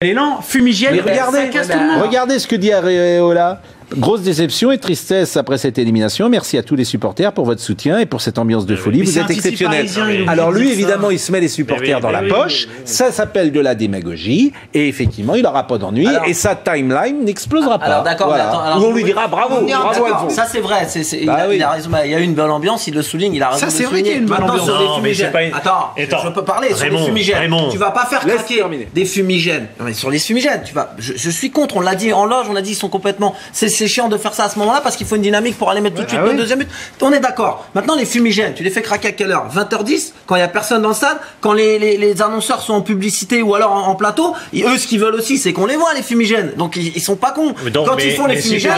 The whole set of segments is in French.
L'élan fumigène. Mais regardez ce que dit Areola. Grosse déception et tristesse après cette élimination. Merci à tous les supporters pour votre soutien et pour cette ambiance de folie. Vous êtes exceptionnels. Alors lui, évidemment, il se met les supporters dans la poche. Ça s'appelle de la démagogie. Et effectivement, il n'aura pas d'ennui. Et sa timeline n'explosera pas. Alors d'accord, voilà. Où on lui dira bravo, bravo Alphonse. Ça c'est vrai. Il a raison. Il y a eu une bonne ambiance. Il le souligne. Il a raison. Ça c'est vrai qu'il y a une bonne ambiance. Sur les fumigènes. Attends, je peux parler sur les fumigènes. Tu vas pas faire craquer des fumigènes. Sur les fumigènes, je suis contre. On l'a dit en loge. On a dit ils sont complètement. C'est chiant de faire ça à ce moment-là parce qu'il faut une dynamique pour aller mettre tout de suite le deuxième but. On est d'accord. Maintenant, les fumigènes, tu les fais craquer à quelle heure? 20h10, quand il n'y a personne dans le stade, quand les annonceurs sont en publicité ou alors en plateau, eux, ce qu'ils veulent aussi, c'est qu'on les voit, les fumigènes. Donc, ils sont pas cons. Quand ils font les fumigènes,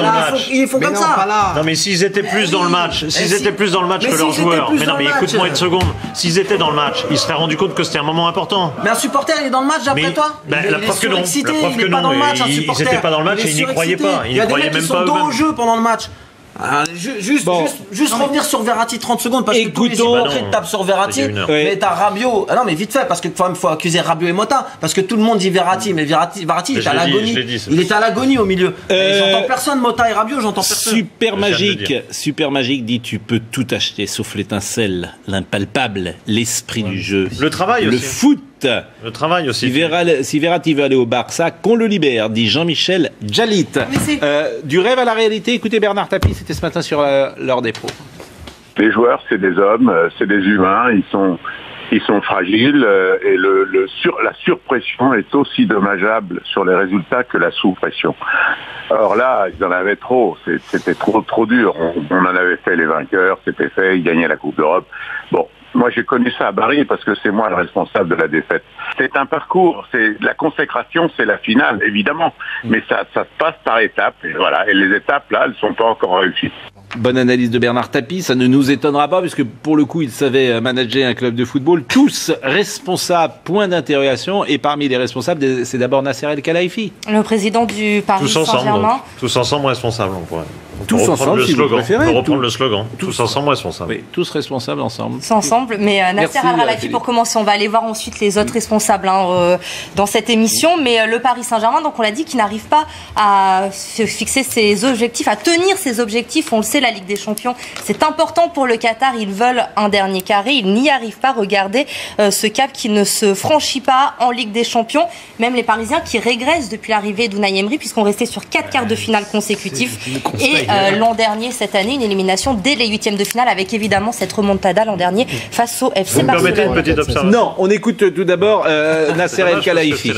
ils font comme ça. Non, mais s'ils étaient plus dans le match, que leurs joueurs. Mais non, mais écoute-moi une seconde. S'ils étaient dans le match, ils se seraient rendu compte que c'était un moment important. Mais un supporter, il est dans le match d'après toi? La preuve que non. Ils n'étaient pas dans le match et ils n'y croyaient pas. Ils n'y croyaient même pas eux-mêmes. Jeu pendant le match. Juste revenir sur Verratti 30 secondes parce que tous les hypocrites tapent sur Verratti, mais t'as Rabiot. Ah non, mais vite fait parce que faut accuser Rabiot et Mota parce que tout le monde dit Verratti, mais Verratti il est à l'agonie. Il est à l'agonie au milieu. J'entends personne, Mota et Rabiot, j'entends personne. Super magique dit tu peux tout acheter sauf l'étincelle, l'impalpable, l'esprit du jeu, le travail aussi. Le foot. Le travail aussi. Si Verratti veut aller au Barça, qu'on le libère, dit Jean-Michel Djalit. Du rêve à la réalité, écoutez Bernard Tapie, c'était ce matin sur l'heure des pros. Les joueurs, c'est des hommes, c'est des humains, ils sont fragiles et la surpression est aussi dommageable sur les résultats que la sous-pression. Or là, ils en avaient trop, c'était trop dur. On en avait fait les vainqueurs, c'était fait, ils gagnaient la Coupe d'Europe. Bon. Moi, j'ai connu ça à Paris parce que c'est moi le responsable de la défaite. C'est un parcours, c'est la consécration, c'est la finale, évidemment. Mais ça se passe par étapes. Et voilà. Et les étapes, là, elles sont pas encore réussies. Bonne analyse de Bernard Tapie, ça ne nous étonnera pas puisque pour le coup il savait manager un club de football, tous responsables, point d'interrogation, et parmi les responsables c'est d'abord Nasser El Khelaifi. Le président du Paris Saint-Germain. Tous ensemble responsables, on pourrait. Tous ensemble, si vous préférez. On peut reprendre le slogan. Tous ensemble responsables. Oui, tous responsables ensemble. Ensemble, mais Nasser El Khelaifi pour commencer, on va aller voir ensuite les autres responsables dans cette émission, mais le Paris Saint-Germain, donc on l'a dit, qu'il n'arrive pas à se fixer ses objectifs, à tenir ses objectifs, on le sait, la Ligue des Champions, c'est important pour le Qatar, ils veulent un dernier carré, ils n'y arrivent pas, regardez ce cap qui ne se franchit pas en Ligue des Champions, même les Parisiens qui régressent depuis l'arrivée d'Unai Emery puisqu'on restait sur 4 quarts de finale consécutifs et l'an dernier, cette année, une élimination dès les 8e de finale avec évidemment cette remontada l'an dernier face au FC Barcelone. Vous me permettez une petite observation? Non, on écoute tout d'abord Nasser El Khelaifi.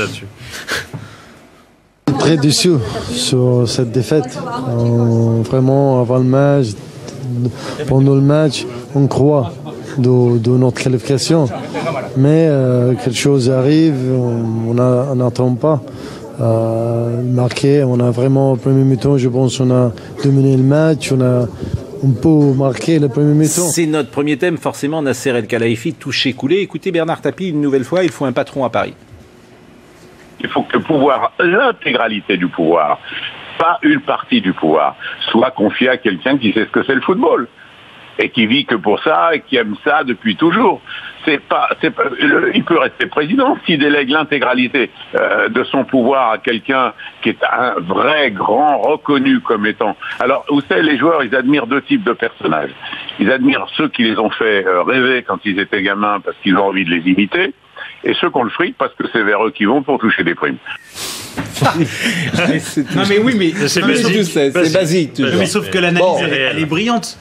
Très déçu sur cette défaite. Vraiment, avant le match, pendant le match, on croit de notre qualification. Mais quelque chose arrive, on n'attend pas. Marqué, on a vraiment, au premier mi-temps, je pense on a dominé le match, on peut marquer le premier mi-temps. C'est notre premier thème, forcément, Nasser El Khelaifi, touché, coulé. Écoutez Bernard Tapie, une nouvelle fois, il faut un patron à Paris. Il faut que le pouvoir, l'intégralité du pouvoir, pas une partie du pouvoir, soit confiée à quelqu'un qui sait ce que c'est le football et qui vit que pour ça et qui aime ça depuis toujours. Il peut rester président s'il délègue l'intégralité de son pouvoir à quelqu'un qui est un vrai grand reconnu comme étant. Alors, vous savez, les joueurs, ils admirent deux types de personnages. Ils admirent ceux qui les ont fait rêver quand ils étaient gamins parce qu'ils ont envie de les imiter, et ceux qui ont le fric parce que c'est vers eux qu'ils vont pour toucher des primes. Non mais oui, mais c'est basique. C'est basique. Mais sauf que l'analyse elle est brillante.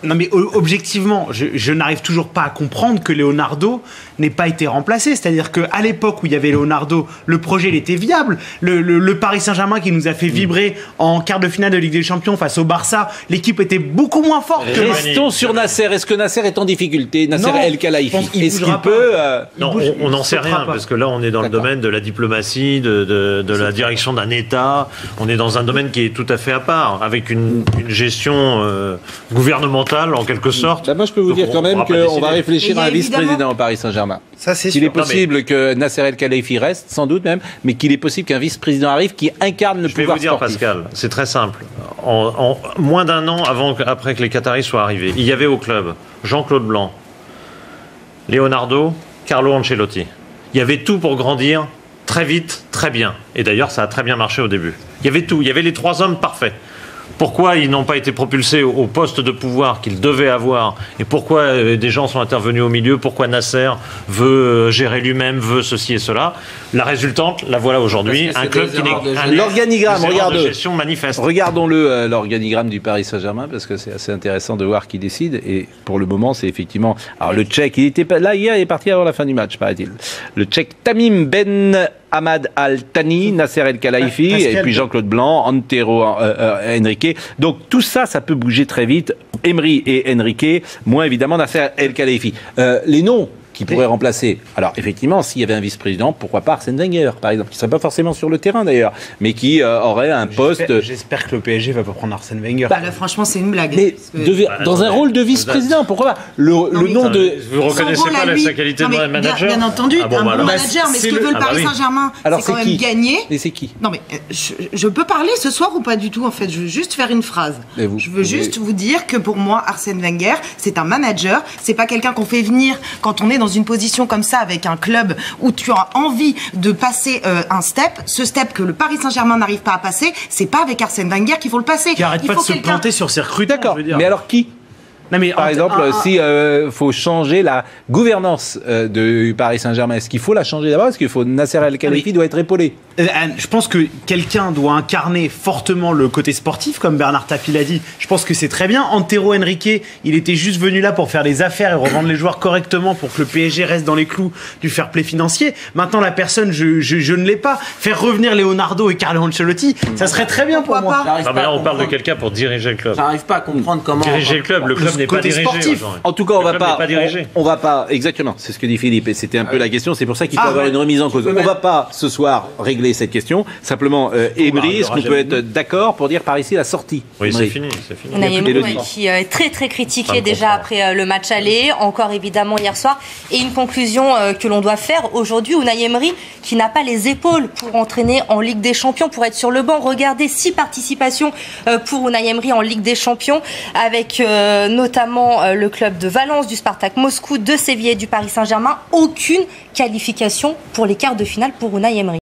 Mais objectivement, je n'arrive toujours pas à comprendre que Leonardo n'ait pas été remplacé. C'est-à-dire qu'à l'époque où il y avait Leonardo, le projet il était viable. Le Paris Saint-Germain qui nous a fait vibrer en quart de finale de Ligue des Champions face au Barça, l'équipe était beaucoup moins forte. Restons sur Nasser. Est-ce que Nasser est en difficulté? Nasser El Khelaifi, est-ce qu'il peut Non, on n'en sait rien parce que là on est dans le domaine de la diplomatie, de la direction d'un État. On est dans un domaine qui est tout à fait à part, avec une gestion gouvernementale en quelque sorte. Moi je peux vous dire quand même qu'on va réfléchir à un vice-président au Paris Saint-Germain. Ça c'est sûr. Il est possible que Nasser El Khelaifi reste, sans doute même, mais qu'il est possible qu'un vice-président arrive qui incarne le pouvoir sportif. Je vais vous dire Pascal, c'est très simple. En moins d'un an après que les Qataris soient arrivés, il y avait au club Jean-Claude Blanc, Leonardo, Carlo Ancelotti. Il y avait tout pour grandir très vite, très bien. Et d'ailleurs, ça a très bien marché au début. Il y avait tout, il y avait les 3 hommes parfaits. Pourquoi ils n'ont pas été propulsés au poste de pouvoir qu'ils devaient avoir et pourquoi des gens sont intervenus au milieu, pourquoi Nasser veut gérer lui-même, veut ceci et cela. La résultante, la voilà aujourd'hui, un club qui n'est l'organigramme, regardons-le, l'organigramme du Paris Saint-Germain parce que c'est assez intéressant de voir qui décide et pour le moment c'est effectivement, alors le Tchèque, il était pas là hier, il est parti avant la fin du match paraît-il. Le Tchèque Tamim Ben Ahmad Al-Thani, Nasser El-Khelaifi, et puis Jean-Claude Blanc, Antero Henrique. Donc tout ça, ça peut bouger très vite. Emery et Henrique, moins évidemment Nasser El-Khelaifi. Les noms qui pourraient remplacer. Alors effectivement, s'il y avait un vice-président, pourquoi pas Arsène Wenger, par exemple, qui ne serait pas forcément sur le terrain d'ailleurs, mais qui aurait un poste... J'espère que le PSG va pas prendre Arsène Wenger. Là, franchement, c'est une blague. Mais dans un rôle de vice-président, pourquoi pas le nom de... Vous ne reconnaissez pas sa qualité de manager? Bien entendu, un bon manager, mais ce que veut le Paris Saint-Germain, c'est quand même gagner. Et c'est qui? Non mais, je peux parler ce soir ou pas du tout, en fait. Je veux juste faire une phrase. Je veux juste vous dire que pour moi, Arsène Wenger, c'est un manager, c'est pas quelqu'un qu'on fait venir quand on est dans une position comme ça avec un club où tu as envie de passer un step. Ce step que le Paris Saint-Germain n'arrive pas à passer, c'est pas avec Arsène Wenger qu'il faut le passer. Qui arrête pas de se planter sur ses recrutements. D'accord, mais alors qui? Non, mais par exemple, si faut changer la gouvernance du Paris Saint-Germain, est-ce qu'il faut la changer d'abord? Est-ce qu'il faut Nasser El-Khelaifi doit être épaulé? Je pense que quelqu'un doit incarner fortement le côté sportif, comme Bernard Tapie l'a dit. Je pense que c'est très bien. Antero Henrique, il était juste venu là pour faire des affaires et revendre les joueurs correctement pour que le PSG reste dans les clous du fair play financier. Maintenant, la personne, je ne l'ai pas. Faire revenir Leonardo et Carlo Ancelotti, ça serait très bien pour moi. Non, mais là, on parle de quelqu'un pour diriger le club. J'arrive pas à comprendre comment... Diriger le club n'est pas dirigé. Sportif. En tout cas, on va pas, exactement, c'est ce que dit Philippe, et c'était un peu la question, c'est pour ça qu'il faut avoir une remise en cause. On va pas, ce soir, régler cette question. Simplement, Emery, est-ce qu'on peut être d'accord pour dire par ici la sortie? Oui, c'est fini. Unai Emery qui est très très critiqué déjà après le match aller, encore évidemment hier soir. Et une conclusion que l'on doit faire aujourd'hui, Unai Emery qui n'a pas les épaules pour entraîner en Ligue des Champions, pour être sur le banc. Regardez, 6 participations pour Unai Emery en Ligue des Champions, avec notamment le club de Valence, du Spartak Moscou, de Séville et du Paris Saint-Germain. Aucune qualification pour les quarts de finale pour Unai Emery.